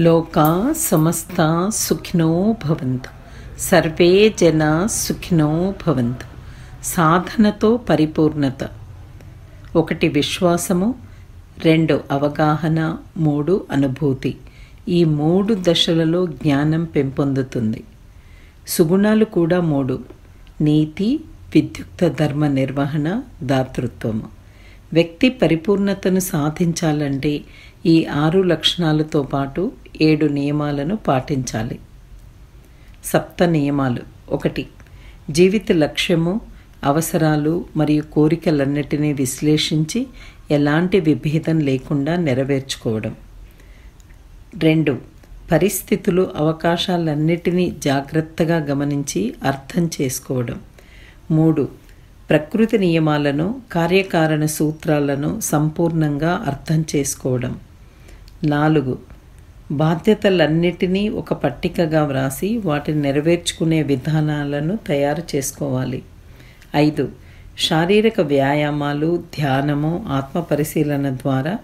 లోకా సమస్తా సుఖినో భవంతు, సర్వే జనా సుఖినో భవంతు. సాధనతో పరిపూర్ణత. 1 విశ్వాసము, 2 అవగాహన, 3 అనుభూతి. ఈ 3 దశలలో జ్ఞానం పెంపొందుతుంది. సుగుణాలు కూడా 3: నీతి, విద్యుక్త ధర్మ నిర్వహణ, దాతృత్వము. వ్యక్తి పరిపూర్ణతను సాధించాలంటే ఈ 6 లక్షణాలతో పాటు 7 నియమాలను పాటించాలి. సప్త నియమాలు. 1. జీవిత లక్ష్యము, అవసరాలు మరియు కోరికలన్నిటినీ విశ్లేషించి ఎలాంటి విభేదం లేకుండా నెరవేర్చుకోవడం. 2. పరిస్థితులు, అవకాశాలన్నిటినీ జాగ్రత్తగా గమనించి అర్థం చేసుకోవడం. 3. ప్రకృతి నియమాలను, కార్యకారణ సూత్రాలను సంపూర్ణంగా అర్థం చేసుకోవడం. 4. బాధ్యతలన్నిటినీ ఒక పట్టికగా వ్రాసి వాటిని నెరవేర్చుకునే విధానాలను తయారు చేసుకోవాలి. 5. శారీరక వ్యాయామాలు, ధ్యానము, ఆత్మ పరిశీలన ద్వారా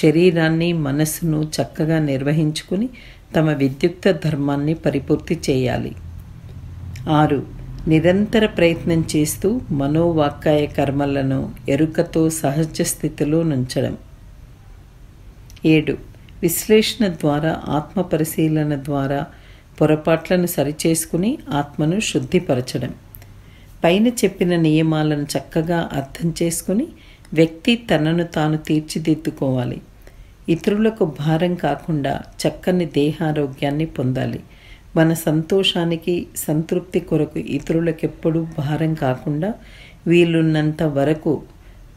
శరీరాన్ని, మనస్సును చక్కగా నిర్వహించుకుని తమ విద్యుక్త ధర్మాన్ని పరిపూర్తి చేయాలి. 6. నిరంతర ప్రయత్నం చేస్తూ మనోవాక్కాయ కర్మలను ఎరుకతో సహజ స్థితిలో నుంచడం. 7. విశ్లేషణ ద్వారా, ఆత్మ పరిశీలన ద్వారా పొరపాట్లను సరిచేసుకుని ఆత్మను శుద్ధిపరచడం. పైన చెప్పిన నియమాలను చక్కగా అర్థం చేసుకుని వ్యక్తి తనను తాను తీర్చిదిద్దుకోవాలి. ఇతరులకు భారం కాకుండా చక్కని దేహారోగ్యాన్ని పొందాలి. మన సంతోషానికి, సంతృప్తి కొరకు ఇతరులకెప్పుడూ భారం కాకుండా వీలున్నంత వరకు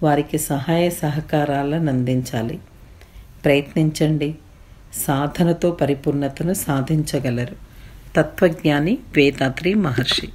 వారికి సహాయ సహకారాలను అందించాలి. ప్రయత్నించండి. సాధనతో పరిపూర్ణతను సాధించగలరు. తత్వజ్ఞాని వేదాద్రి మహర్షి.